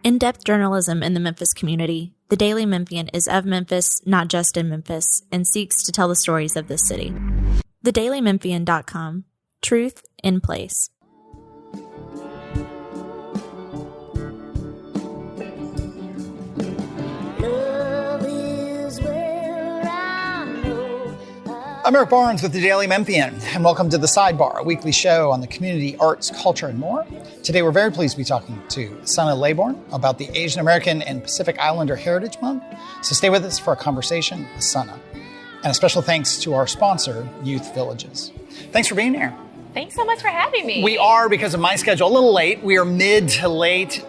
In-depth journalism in the Memphis community, the Daily Memphian is of Memphis, not just in Memphis, and seeks to tell the stories of this city. TheDailyMemphian.com. Truth in place. I'm Eric Barnes with the Daily Memphian, and welcome to The Sidebar, a weekly show on the community, arts, culture, and more. Today, we're very pleased to be talking to SunAh Laybourn about the Asian American and Pacific Islander Heritage Month. So stay with us for a conversation with SunAh. And a special thanks to our sponsor, Youth Villages. Thanks for being here. Thanks so much for having me. We are, because of my schedule, a little late. We are mid to late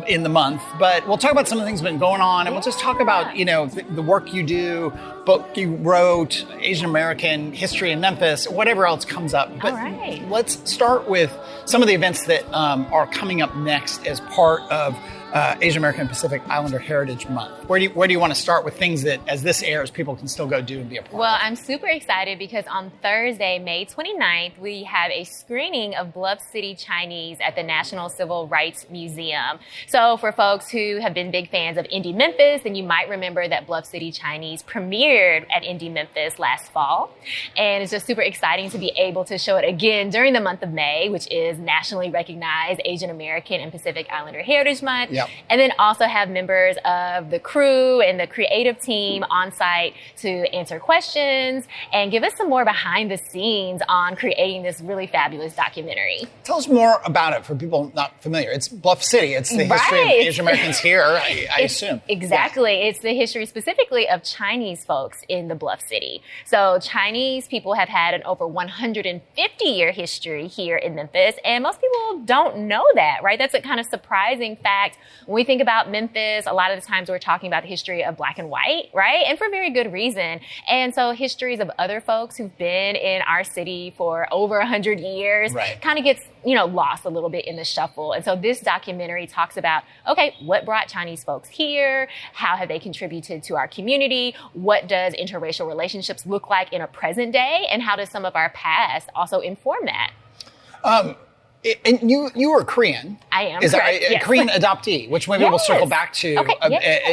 in the month, but we'll talk about some of the things that have been going on, and we'll just talk about, the work you do, book you wrote, Asian American history in Memphis, whatever else comes up. But let's start with some of the events that are coming up next as part of Asian American and Pacific Islander Heritage Month. Where do you want to start with things that, as this airs, people can still go do and be a part of? Well, I'm super excited because on Thursday, May 29th, we have a screening of Bluff City Chinese at the National Civil Rights Museum. So for folks who have been big fans of Indie Memphis, then you might remember that Bluff City Chinese premiered at Indie Memphis last fall. And it's just super exciting to be able to show it again during the month of May, which is nationally recognized Asian American and Pacific Islander Heritage Month. Yep. And then also have members of the crew and the creative team on site to answer questions and give us some more behind the scenes on creating this really fabulous documentary. Tell us more about it for people not familiar. It's Bluff City. It's the history of Asian Americans here, I assume. Exactly. Yeah. It's the history specifically of Chinese folks in the Bluff City. So Chinese people have had an over 150-year history here in Memphis, and most people don't know that, right? That's a kind of surprising fact. When we think about Memphis, a lot of the times we're talking about the history of black and white, right? And for very good reason. And so histories of other folks who've been in our city for over 100 years kind of gets, lost a little bit in the shuffle. And so this documentary talks about, okay, what brought Chinese folks here? How have they contributed to our community? What does interracial relationships look like in a present day? And how does some of our past also inform that? And you are Korean. I am. Is that a Korean adoptee, which maybe we'll circle back to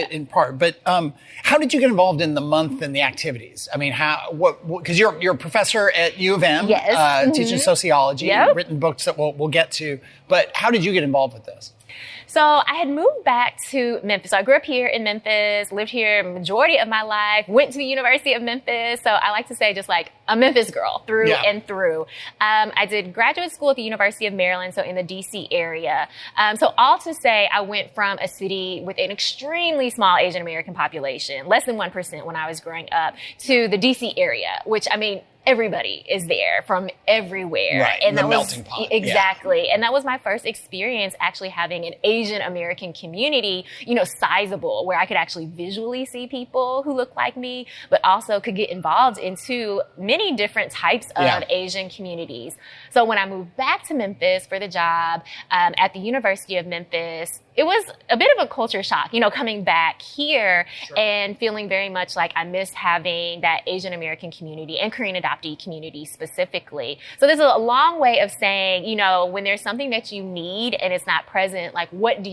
in part. But how did you get involved in the month and the activities? I mean, because you're a professor at U of M, teaching sociology, you've written books that we'll get to. But how did you get involved with this? So I had moved back to Memphis. So I grew up here in Memphis, lived here the majority of my life, went to the University of Memphis. So I like to say just like a Memphis girl through and through. I did graduate school at the University of Maryland, so in the D.C. area. So all to say, I went from a city with an extremely small Asian American population, less than 1% when I was growing up, to the D.C. area, which, I mean, everybody is there from everywhere. Right, and the melting pot. Exactly. Yeah. And that was my first experience actually having an Asian American community, sizable, where I could actually visually see people who look like me, but also could get involved into many different types of Asian communities. So when I moved back to Memphis for the job at the University of Memphis, it was a bit of a culture shock, coming back here and feeling very much like I missed having that Asian American community and Korean adoptee community specifically. So there's a long way of saying, when there's something that you need and it's not present, like, what do?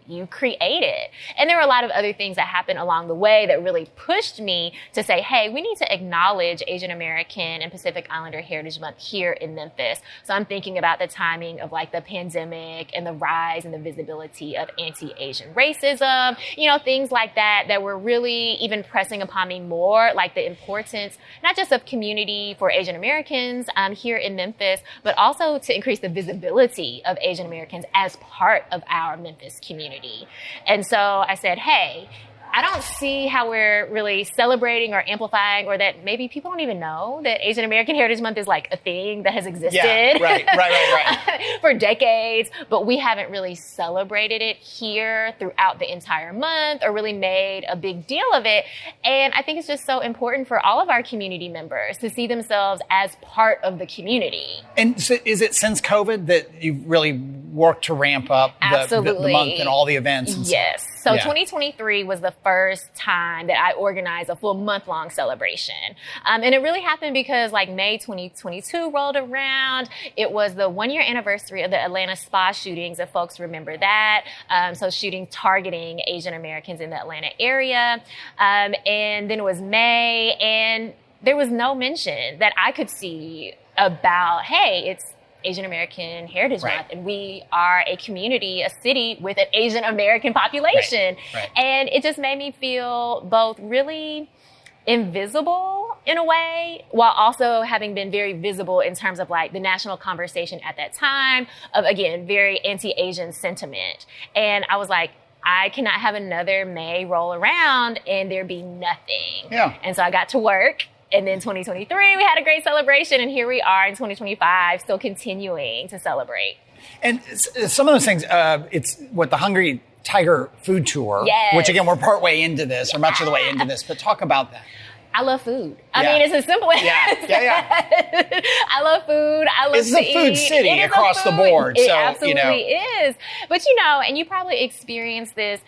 You create it. And there were a lot of other things that happened along the way that really pushed me to say, hey, we need to acknowledge Asian American and Pacific Islander Heritage Month here in Memphis. So I'm thinking about the timing of like the pandemic and the rise and the visibility of anti-Asian racism, things like that were really even pressing upon me more, like the importance, not just of community for Asian Americans here in Memphis, but also to increase the visibility of Asian Americans as part of our Memphis community. And so I said, hey, I don't see how we're really celebrating or amplifying, or that maybe people don't even know that Asian American Heritage Month is like a thing that has existed for decades, but we haven't really celebrated it here throughout the entire month or really made a big deal of it. And I think it's just so important for all of our community members to see themselves as part of the community. And so is it since COVID that you've really work to ramp up the Absolutely. month and all the events. And Yes. stuff. So Yeah. 2023 was the first time that I organized a full month-long celebration. And it really happened because like May 2022 rolled around. It was the 1-year anniversary of the Atlanta spa shootings, if folks remember that. So shooting targeting Asian Americans in the Atlanta area. And then it was May, and there was no mention that I could see about, hey, it's Asian American Heritage Right. Month, and we are a community, a city with an Asian American population. Right. And it just made me feel both really invisible in a way, while also having been very visible in terms of like the national conversation at that time of, again, very anti-Asian sentiment. And I was like, I cannot have another May roll around and there be nothing. Yeah. And so I got to work. And then 2023, we had a great celebration. And here we are in 2025, still continuing to celebrate. And some of those things, it's what the Hungry Tiger food tour, Yes. which again, we're partway into this or much of the way into this, but talk about that. I love food. I Yeah. mean, it's as simple as Yeah. that. I love food. I love It's to a food eat. city It is a across the food- board, It so, absolutely is. But and you probably experience this.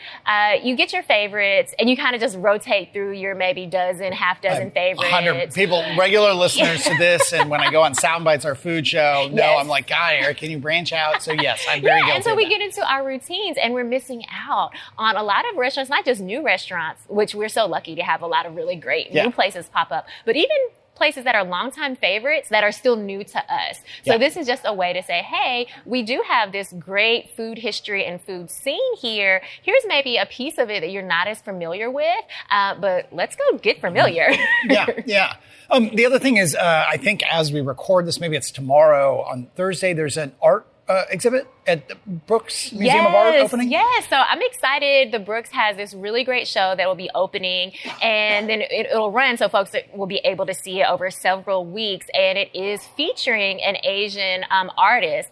You get your favorites, and you kind of just rotate through your maybe half dozen favorites. 100 people, regular listeners to this, and when I go on Soundbites, our food show, Yes. I'm like, God, Eric, can you branch out? So yes, I'm very guilty and so of we that. get into our routines, and we're missing out on a lot of restaurants, not just new restaurants, which we're so lucky to have a lot of really great Yeah. new places pop up, but even places that are longtime favorites that are still new to us. So Yeah. this is just a way to say, hey, we do have this great food history and food scene here. Here's maybe a piece of it that you're not as familiar with, but let's go get familiar. Yeah. The other thing is, I think as we record this, maybe it's tomorrow on Thursday, there's an art exhibit at the Brooks Museum of Art opening. Yes, so I'm excited. The Brooks has this really great show that will be opening, and then it'll run so folks will be able to see it over several weeks. And it is featuring an Asian artist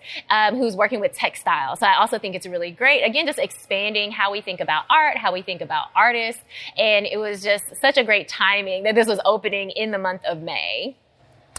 who's working with textiles. So I also think it's really great. Again, just expanding how we think about art, how we think about artists. And it was just such a great timing that this was opening in the month of May.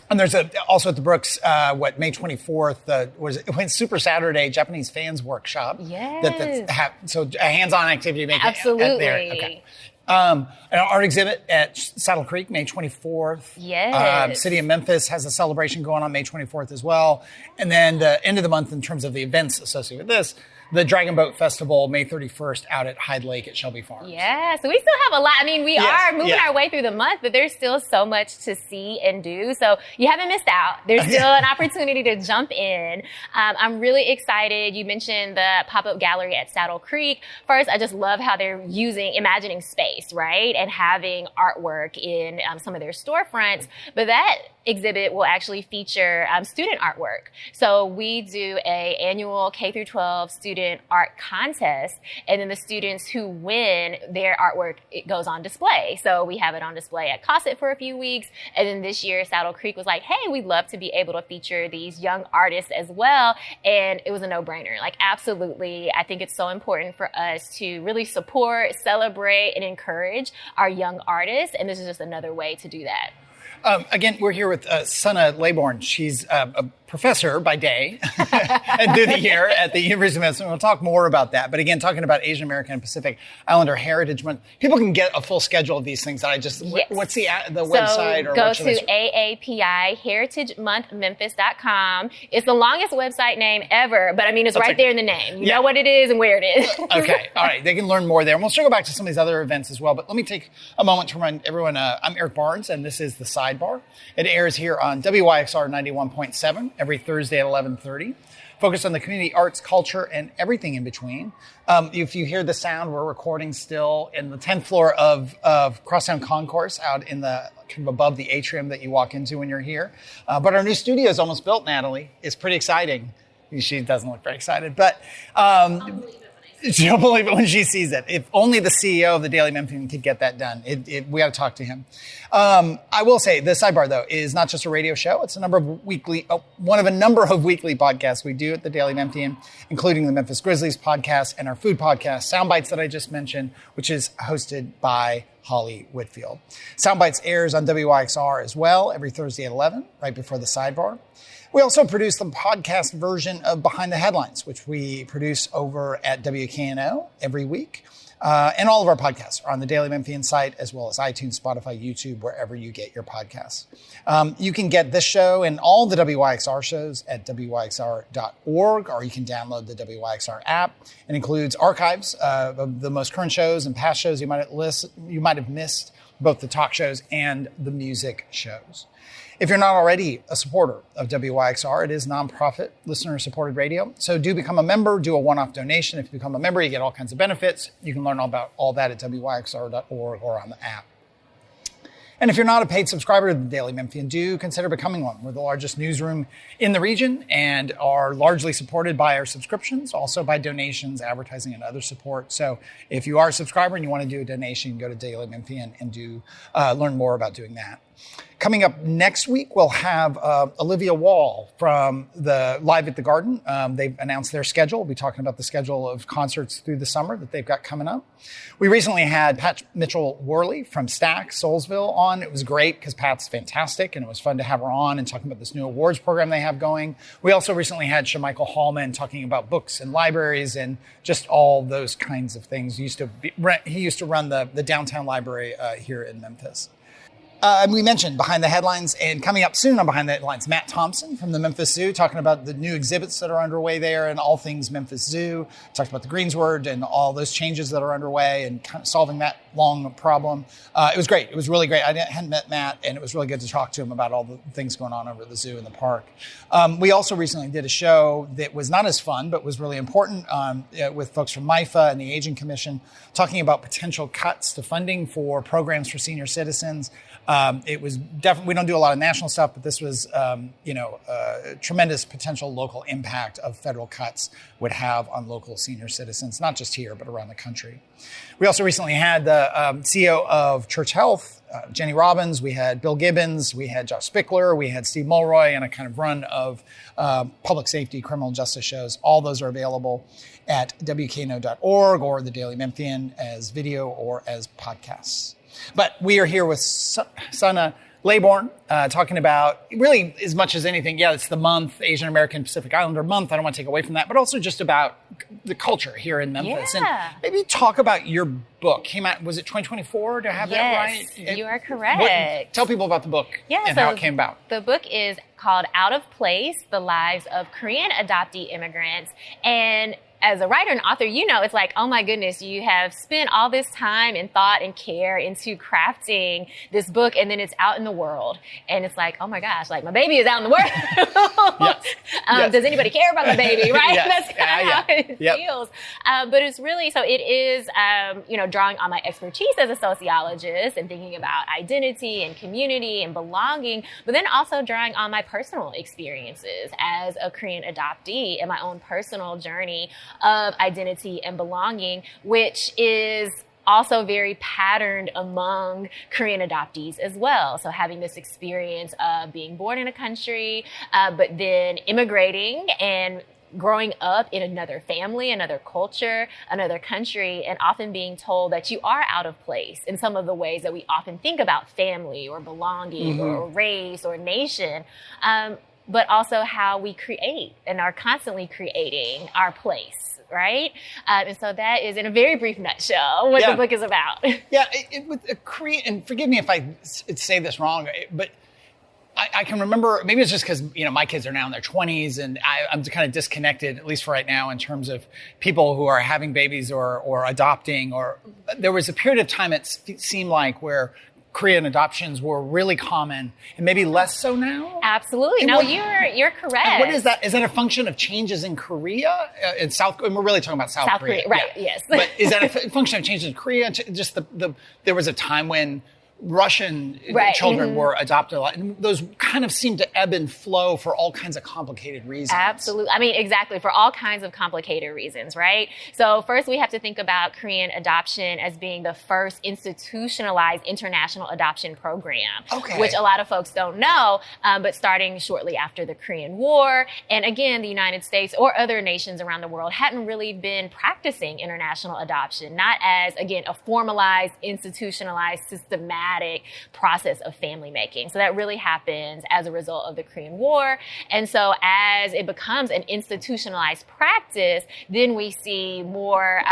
And there's also at the Brooks, May 24th, when Super Saturday Japanese Fans Workshop. Yes. So a hands-on activity. Absolutely. There. Okay. An art exhibit at Saddle Creek, May 24th. Yes. City of Memphis has a celebration going on May 24th as well. And then the end of the month in terms of the events associated with this, the Dragon Boat Festival, May 31st, out at Hyde Lake at Shelby Farms. Yeah, so we still have a lot. I mean, we Yes, are moving yeah. our way through the month, but there's still so much to see and do. So you haven't missed out. There's still an opportunity to jump in. I'm really excited. You mentioned the pop-up gallery at Saddle Creek. First, I just love how they're imagining space, right? And having artwork in some of their storefronts. But that exhibit will actually feature student artwork. So we do a annual K through 12 student art contest, and then the students who win their artwork, it goes on display. So we have it on display at Cosset for a few weeks, and then this year Saddle Creek was like, hey, we'd love to be able to feature these young artists as well, and it was a no-brainer. Like, absolutely, I think it's so important for us to really support, celebrate, and encourage our young artists, and this is just another way to do that. Again, we're here with SunAh Laybourn. She's a professor by day and through the year at the University of Memphis. We'll talk more about that. But again, talking about Asian American and Pacific Islander Heritage Month, people can get a full schedule of these things. Yes. What's the website? Or go what should to AAPIHeritageMonthMemphis.com. It's the longest website name ever, but I mean, it's right there in the name. You know what it is and where it is. Okay. All right. They can learn more there. And we'll circle back to some of these other events as well. But let me take a moment to remind everyone, I'm Eric Barnes, and this is The Sidebar. It airs here on WYXR 91.7 every Thursday at 11:30. Focused on the community, arts, culture, and everything in between. If you hear the sound, we're recording still in the 10th floor of Crosstown Concourse out in the kind of above the atrium that you walk into when you're here. But our new studio is almost built, Natalie. It's pretty exciting. She doesn't look very excited, but she'll believe it when she sees it. If only the CEO of the Daily Memphian could get that done. We got to talk to him. I will say the Sidebar, though, is not just a radio show. It's one of a number of weekly podcasts we do at the Daily Memphian, including the Memphis Grizzlies podcast and our food podcast, Soundbites, that I just mentioned, which is hosted by Holly Whitfield. Soundbites airs on WYXR as well every Thursday at 11, right before the Sidebar. We also produce the podcast version of Behind the Headlines, which we produce over at WKNO every week. And all of our podcasts are on the Daily Memphian site, as well as iTunes, Spotify, YouTube, wherever you get your podcasts. You can get this show and all the WYXR shows at WYXR.org, or you can download the WYXR app. It includes archives of the most current shows and past shows you might have missed, both the talk shows and the music shows. If you're not already a supporter of WYXR, it is nonprofit, listener-supported radio. So do become a member, do a one-off donation. If you become a member, you get all kinds of benefits. You can learn all about all that at WYXR.org or on the app. And if you're not a paid subscriber to the Daily Memphian, do consider becoming one. We're the largest newsroom in the region and are largely supported by our subscriptions, also by donations, advertising, and other support. So if you are a subscriber and you want to do a donation, you can go to Daily Memphian and learn more about doing that. Coming up next week, we'll have Olivia Wall from the Live at the Garden. They've announced their schedule. We'll be talking about the schedule of concerts through the summer that they've got coming up. We recently had Pat Mitchell-Worley from Stack, Soulsville on. It was great because Pat's fantastic, and it was fun to have her on and talking about this new awards program they have going. We also recently had Shamichael Hallman talking about books and libraries and just all those kinds of things. He used to run the downtown library here in Memphis. We mentioned Behind the Headlines, and coming up soon on Behind the Headlines, Matt Thompson from the Memphis Zoo, talking about the new exhibits that are underway there and all things Memphis Zoo. Talked about the Greensward and all those changes that are underway and kind of solving that long problem. It was great. It was really great. I hadn't met Matt, and it was really good to talk to him about all the things going on over at the zoo and the park. We also recently did a show that was not as fun, but was really important with folks from MIFA and the Aging Commission, talking about potential cuts to funding for programs for senior citizens. It was definitely, we don't do a lot of national stuff, but this was, tremendous potential local impact of federal cuts would have on local senior citizens, not just here, but around the country. We also recently had the CEO of Church Health, Jenny Robbins. We had Bill Gibbons. We had Josh Spickler. We had Steve Mulroy, and a kind of run of public safety, criminal justice shows. All those are available at WKNO.org or the Daily Memphian as video or as podcasts. But we are here with SunAh Laybourn, talking about really as much as anything. Yeah, it's the month, Asian American Pacific Islander month. I don't want to take away from that, but also just about the culture here in Memphis. Yeah. And maybe talk about your book. Came out, was it 2024? Do I have that right? Yes, you are correct. Tell people about the book and how it came about. The book is called Out of Place, The Lives of Korean Adoptee Immigrants. And as a writer and author, it's like, oh my goodness, you have spent all this time and thought and care into crafting this book, and then it's out in the world. And it's like, oh my gosh, like my baby is out in the world. Yes. Does anybody care about the baby, right? Yes. That's kind of how it feels. But it's really, so it is, drawing on my expertise as a sociologist and thinking about identity and community and belonging, but then also drawing on my personal experiences as a Korean adoptee and my own personal journey of identity and belonging, which is also very patterned among Korean adoptees as well. So having this experience of being born in a country, but then immigrating and growing up in another family, another culture, another country, and often being told that you are out of place in some of the ways that we often think about family or belonging or race or nation. But also how we create and are constantly creating our place, right? And so that is, in a very brief nutshell, what the book is about. With a Korean, and forgive me if I say this wrong, but I can remember, maybe it's just because, my kids are now in their 20s, and I'm kind of disconnected, at least for right now, in terms of people who are having babies or adopting, or there was a period of time it seemed like where Korean adoptions were really common, and maybe less so now? Absolutely. No, you're correct. And what is that? Is that a function of changes in Korea? In South, and we're really talking about South Korea. Right, yes. But is that a function of changes in Korea? Just there was a time when Russian children were adopted a lot, and those kind of seem to ebb and flow for all kinds of complicated reasons. Absolutely. I mean, exactly, for all kinds of complicated reasons, right? So first we have to think about Korean adoption as being the first institutionalized international adoption program, which a lot of folks don't know, but starting shortly after the Korean War. And again, the United States or other nations around the world hadn't really been practicing international adoption, not as, again, a formalized, institutionalized, systematic systematic process of family making. So that really happens as a result of the Korean War. And so as it becomes an institutionalized practice, then we see more,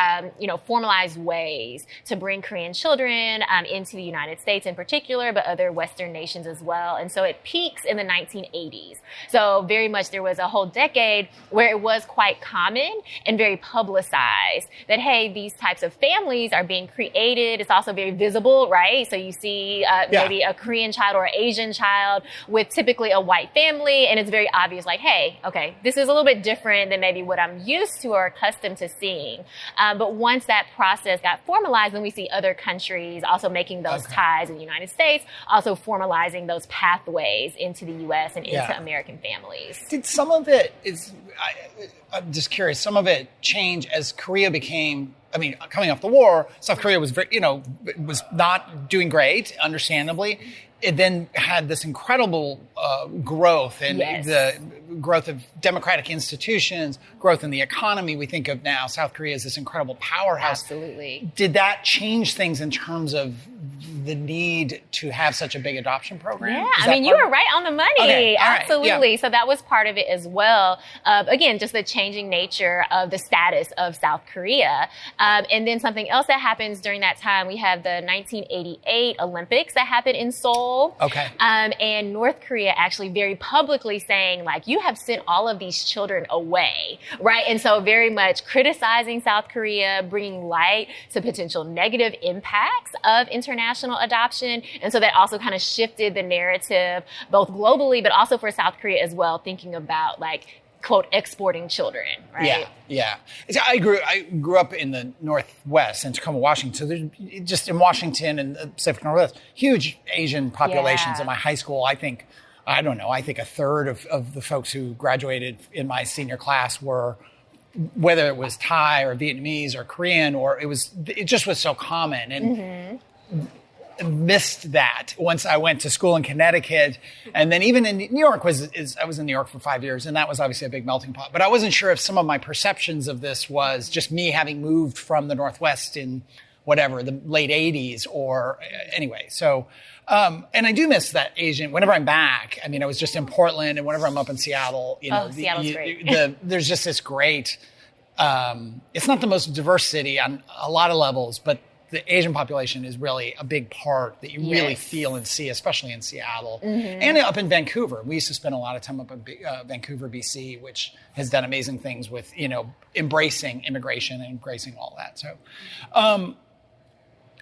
formalized ways to bring Korean children into the United States in particular, but other Western nations as well. And so it peaks in the 1980s. So very much there was a whole decade where it was quite common and very publicized that, hey, these types of families are being created. It's also very visible, right? So you see maybe a Korean child or an Asian child with typically a white family, and it's very obvious, like, hey, okay, this is a little bit different than maybe what I'm used to or accustomed to seeing. But once that process got formalized, then we see other countries also making those ties in the United States, also formalizing those pathways into the U.S. and into American families. Did some of it I'm just curious, some of it change as Korea became, coming off the war, South Korea was was not doing great, understandably. It then had this incredible growth and the growth of democratic institutions, growth in the economy. We think of now South Korea as this incredible powerhouse. Absolutely. Did that change things in terms of the need to have such a big adoption program? Yeah, you were right on the money. Okay. Absolutely. Right. Yeah. So that was part of it as well. Again, just the changing nature of the status of South Korea. And then something else that happens during that time, we have the 1988 Olympics that happened in Seoul. Okay. And North Korea actually very publicly saying, like, you have sent all of these children away, right? And so very much criticizing South Korea, bringing light to potential negative impacts of international adoption. And so that also kind of shifted the narrative, both globally, but also for South Korea as well, thinking about, like, quote, exporting children, right? Yeah. I grew up in the Northwest in Tacoma, Washington. So there's just in Washington and the Pacific Northwest, huge Asian populations. In my high school, I think a third of the folks who graduated in my senior class were, whether it was Thai or Vietnamese or Korean, or it just was so common. And missed that once I went to school in Connecticut, and then even in New York I was in New York for 5 years, and that was obviously a big melting pot. But I wasn't sure if some of my perceptions of this was just me having moved from the Northwest in the late 80s or anyway. So, and I do miss that Asian, whenever I'm back, I was just in Portland, and whenever I'm up in Seattle, Seattle's great. There's just this great, it's not the most diverse city on a lot of levels, but the Asian population is really a big part that you really feel and see, especially in Seattle and up in Vancouver. We used to spend a lot of time up in Vancouver, BC, which has done amazing things with, embracing immigration and embracing all that. So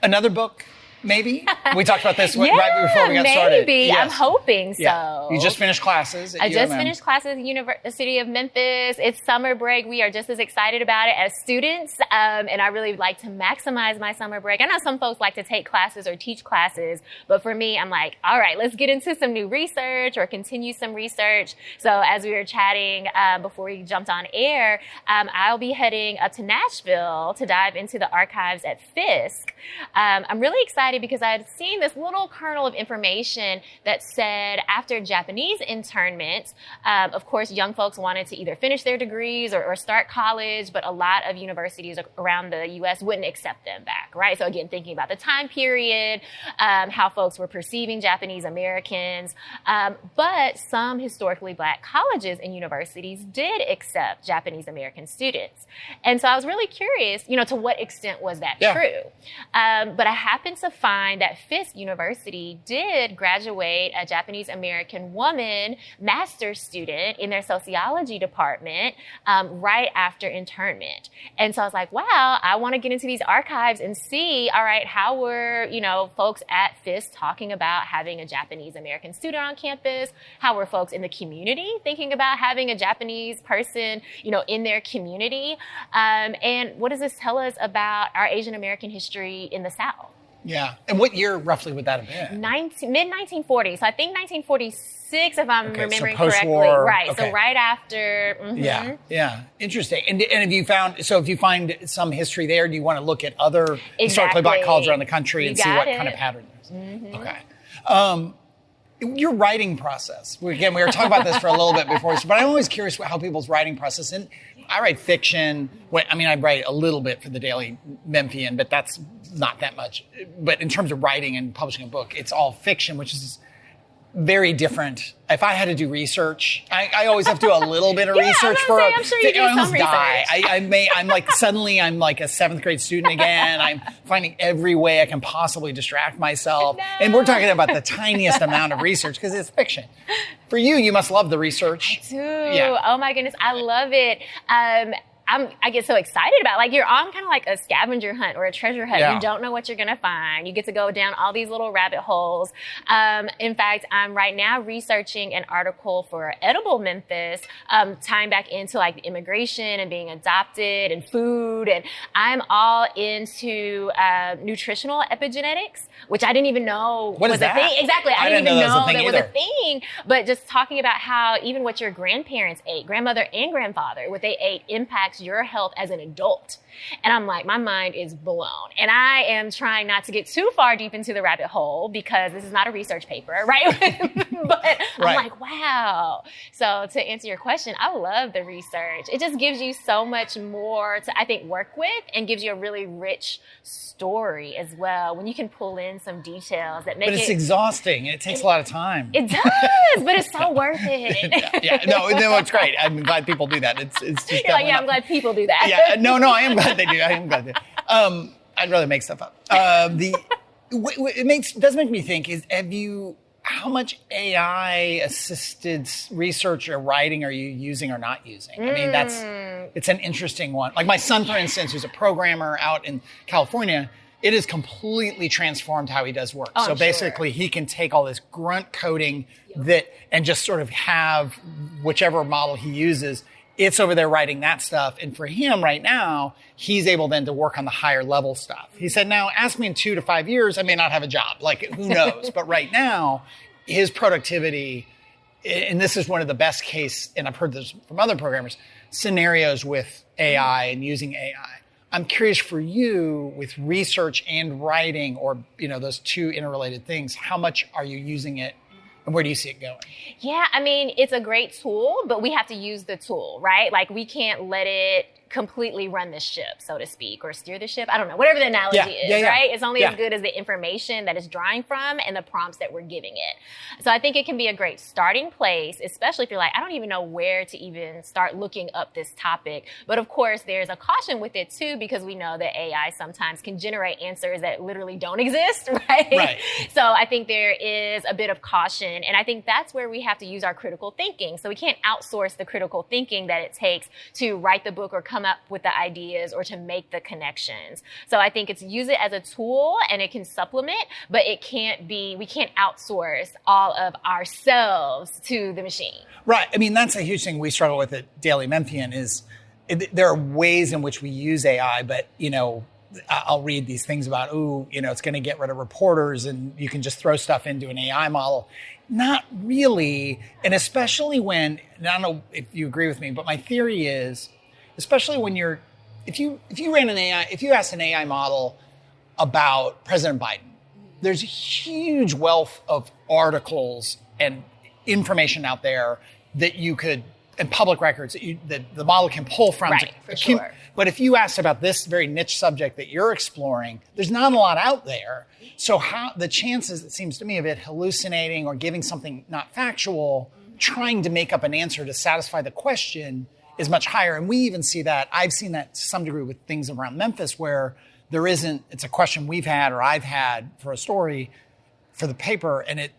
another book, maybe? We talked about this right before we got started. Maybe. Yes. I'm hoping so. Yeah. You just finished classes at I just finished classes at the University of Memphis. It's summer break. We are just as excited about it as students. And I really like to maximize my summer break. I know some folks like to take classes or teach classes, but for me, I'm like, all right, let's get into some new research or continue some research. So as we were chatting before we jumped on air, I'll be heading up to Nashville to dive into the archives at Fisk. I'm really excited because I had seen this little kernel of information that said after Japanese internment, of course, young folks wanted to either finish their degrees or start college, but a lot of universities around the U.S. wouldn't accept them back, right? So again, thinking about the time period, how folks were perceiving Japanese Americans, but some historically Black colleges and universities did accept Japanese American students. And so I was really curious, to what extent was that true? But I happened to find that Fisk University did graduate a Japanese American woman master's student in their sociology department right after internment. And so I was like, wow, I want to get into these archives and see, all right, how were, folks at Fisk talking about having a Japanese American student on campus? How were folks in the community thinking about having a Japanese person, in their community? And what does this tell us about our Asian American history in the South? Yeah. And what year roughly would that have been? Mid-1940s. So I think 1946, if I'm remembering correctly. Right. Okay. So right after. Yeah. Interesting. And if you find some history there, do you want to look at other historically Black colleges around the country and see what kind of pattern there is? Okay. Your writing process. Again, we were talking about this for a little bit before, but I'm always curious how people's writing process. And I write fiction. I write a little bit for the Daily Memphian, but that's not that much. But in terms of writing and publishing a book, it's all fiction, which is very different. If I had to do research, I always have to do a little bit of research I'm sure you do some research. I'm like suddenly I'm like a 7th grade student again. I'm finding every way I can possibly distract myself. No. And we're talking about the tiniest amount of research because it's fiction. For you must love the research. I do. Yeah. Oh my goodness, I love it. I get so excited about it. Like you're on kind of like a scavenger hunt or a treasure hunt. Yeah. You don't know what you're going to find. You get to go down all these little rabbit holes. In fact, I'm right now researching an article for Edible Memphis, tying back into like immigration and being adopted and food. And I'm all into nutritional epigenetics, which I didn't even know was a thing. Exactly. I didn't even know that was a thing. But just talking about how even what your grandparents ate, grandmother and grandfather, what they ate impacts your health as an adult. And I'm like, my mind is blown. And I am trying not to get too far deep into the rabbit hole because this is not a research paper, right? But I'm like, wow. So to answer your question, I love the research. It just gives you so much more to, I think, work with and gives you a really rich story as well when you can pull in some details that make it. But it's exhausting. It takes a lot of time. It does, but it's so worth it. No, it's great. I'm glad people do that. It's just You're like, I'm glad people do that. Yeah, no, I am glad they do. I am glad they do. I'd rather make stuff up. It does make me think how much AI assisted research or writing are you using or not using? I mean, it's an interesting one. Like my son, for instance, who's a programmer out in California, it has completely transformed how he does work. Oh, so basically he can take all this grunt coding and just sort of have whichever model he uses, it's over there writing that stuff. And for him right now, he's able then to work on the higher level stuff. He said, now ask me in 2 to 5 years, I may not have a job. Like, who knows? But right now, his productivity, and this is one of the best case, and I've heard this from other programmers, scenarios with AI and using AI. I'm curious for you with research and writing, or, those two interrelated things, how much are you using it? And where do you see it going? Yeah, I mean, it's a great tool, but we have to use the tool, right? Like, we can't let it completely run the ship, so to speak, or steer the ship. I don't know, whatever the analogy is, right? It's only as good as the information that it's drawing from and the prompts that we're giving it. So I think it can be a great starting place, especially if you're like, I don't even know where to even start looking up this topic. But of course, there's a caution with it too, because we know that AI sometimes can generate answers that literally don't exist, right? So I think there is a bit of caution. And I think that's where we have to use our critical thinking. So we can't outsource the critical thinking that it takes to write the book or come up with the ideas or to make the connections. So I think it's use it as a tool and it can supplement, but we can't outsource all of ourselves to the machine. Right. I mean, that's a huge thing we struggle with at Daily Memphian is there are ways in which we use AI, but, I'll read these things about, it's going to get rid of reporters and you can just throw stuff into an AI model. Not really. And especially when, and I don't know if you agree with me, but my theory is, especially when if you asked an AI model about President Biden, there's a huge wealth of articles and information out there that you could, and public records that the model can pull from. Right, for sure. But if you asked about this very niche subject that you're exploring, there's not a lot out there. So how the chances, it seems to me, of it hallucinating or giving something not factual, trying to make up an answer to satisfy the question is much higher. And we even see that. I've seen that to some degree with things around Memphis where it's a question we've had or I've had for a story for the paper, and it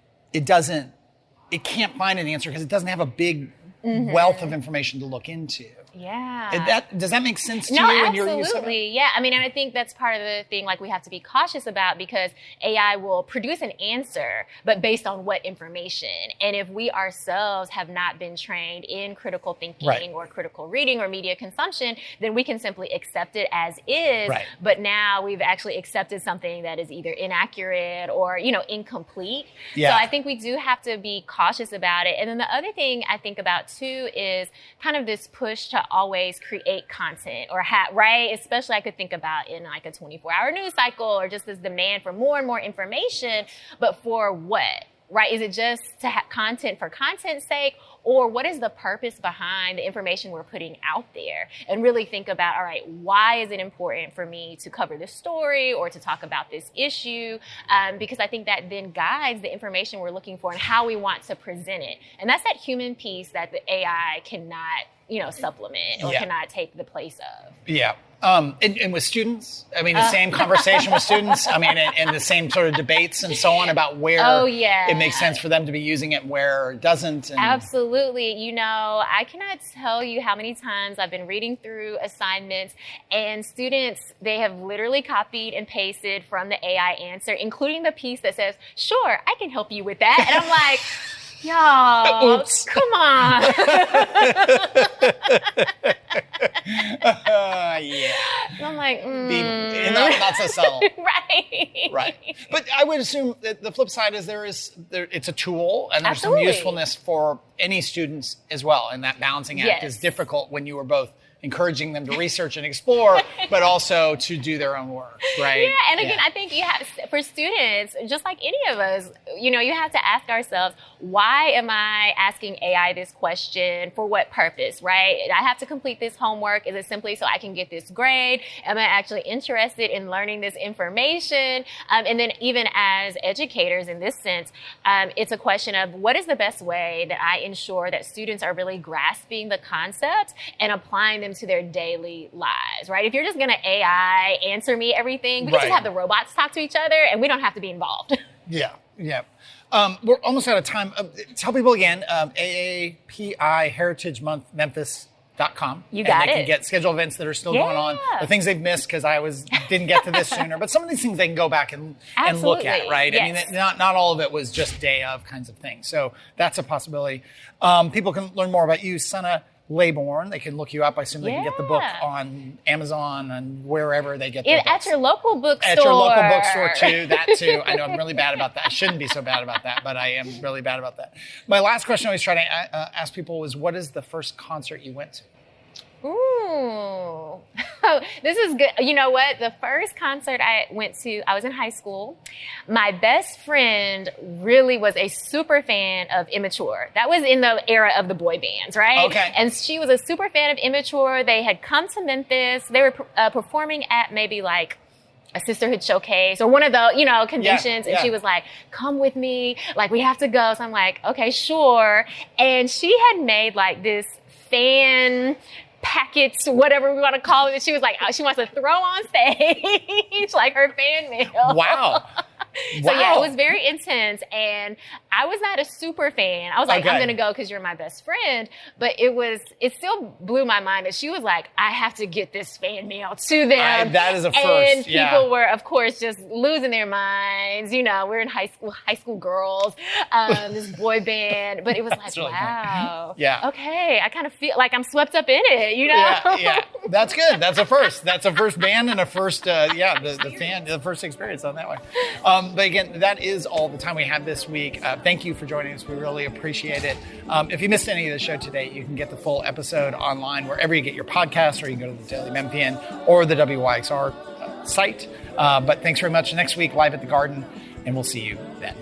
can't find an answer because it doesn't have a big wealth of information to look into. Yeah. Does that make sense to no, you? Absolutely. Yeah. I mean, and I think that's part of the thing, like, we have to be cautious about, because AI will produce an answer, but based on what information? And if we ourselves have not been trained in critical thinking or critical reading or media consumption, then we can simply accept it as is. Right. But now we've actually accepted something that is either inaccurate or, incomplete. Yeah. So I think we do have to be cautious about it. And then the other thing I think about too is kind of this push to always create content or especially I could think about in like a 24-hour news cycle, or just this demand for more and more information, but for what? right? Is it just to have content for content's sake? Or what is the purpose behind the information we're putting out there? And really think about, all right, why is it important for me to cover this story or to talk about this issue? Because I think that then guides the information we're looking for and how we want to present it. And that's that human piece that the AI cannot, supplement or cannot take the place of. Yeah. And with students, I mean, the same conversation with students, I mean, and the same sort of debates and so on about where it makes sense for them to be using it, where it doesn't. And absolutely. I cannot tell you how many times I've been reading through assignments and students, they have literally copied and pasted from the AI answer, including the piece that says, sure, I can help you with that. And I'm like, y'all, oops. Come on. Yeah. I'm like, not so subtle. Right. Right. But I would assume that the flip side is it's a tool and there's Absolutely. some usefulness for any students as well. And that balancing act is difficult when you are both encouraging them to research and explore, but also to do their own work, right? Yeah, and again, I think for students, just like any of us, you have to ask ourselves, why am I asking AI this question? For what purpose, right? I have to complete this homework. Is it simply so I can get this grade? Am I actually interested in learning this information? And then even as educators in this sense, it's a question of what is the best way that I ensure that students are really grasping the concept and applying them to their daily lives, right? If you're just going to AI answer me everything, we can just have the robots talk to each other and we don't have to be involved. Yeah. We're almost out of time. Tell people again, AAPI Heritage Month Memphis.com. You got and they it. can get scheduled events that are still going on. The things they've missed because didn't get to this sooner. But some of these things they can go back and look at, right? Yes. I mean, not all of it was just day of kinds of things. So that's a possibility. People can learn more about you, SunAh Laybourn. They can look you up. I assume they can get the book on Amazon and wherever they get their books. At your local bookstore. At your local bookstore, too. That, too. I know I'm really bad about that. I shouldn't be so bad about that, but I am really bad about that. My last question I always try to ask people is, what is the first concert you went to? Ooh. This is good. You know what? The first concert I went to, I was in high school. My best friend really was a super fan of Immature. That was in the era of the boy bands, right? Okay. And she was a super fan of Immature. They had come to Memphis. They were performing at maybe like a sisterhood showcase or one of the, conventions. And she was like, come with me. Like, we have to go. So I'm like, okay, sure. And she had made like this fan packets, whatever we want to call it. She was like, she wants to throw on stage like her fan mail. Wow. So yeah, it was very intense, and I was not a super fan. I was like, I'm going to go because you're my best friend. But it still blew my mind that she was like, I have to get this fan mail to them. That is a first. And people were, of course, just losing their minds. We're in high school girls, this boy band. But it was like, really wow. Fun. Yeah. Okay, I kind of feel like I'm swept up in it, Yeah. That's good. That's a first. That's a first band and a first, the first experience on that one. But again, that is all the time we have this week. Thank you for joining us. We really appreciate it. If you missed any of the show today, you can get the full episode online wherever you get your podcasts, or you can go to the Daily Memphian or the WYXR site. But thanks very much. Next week, live at the Garden, and we'll see you then.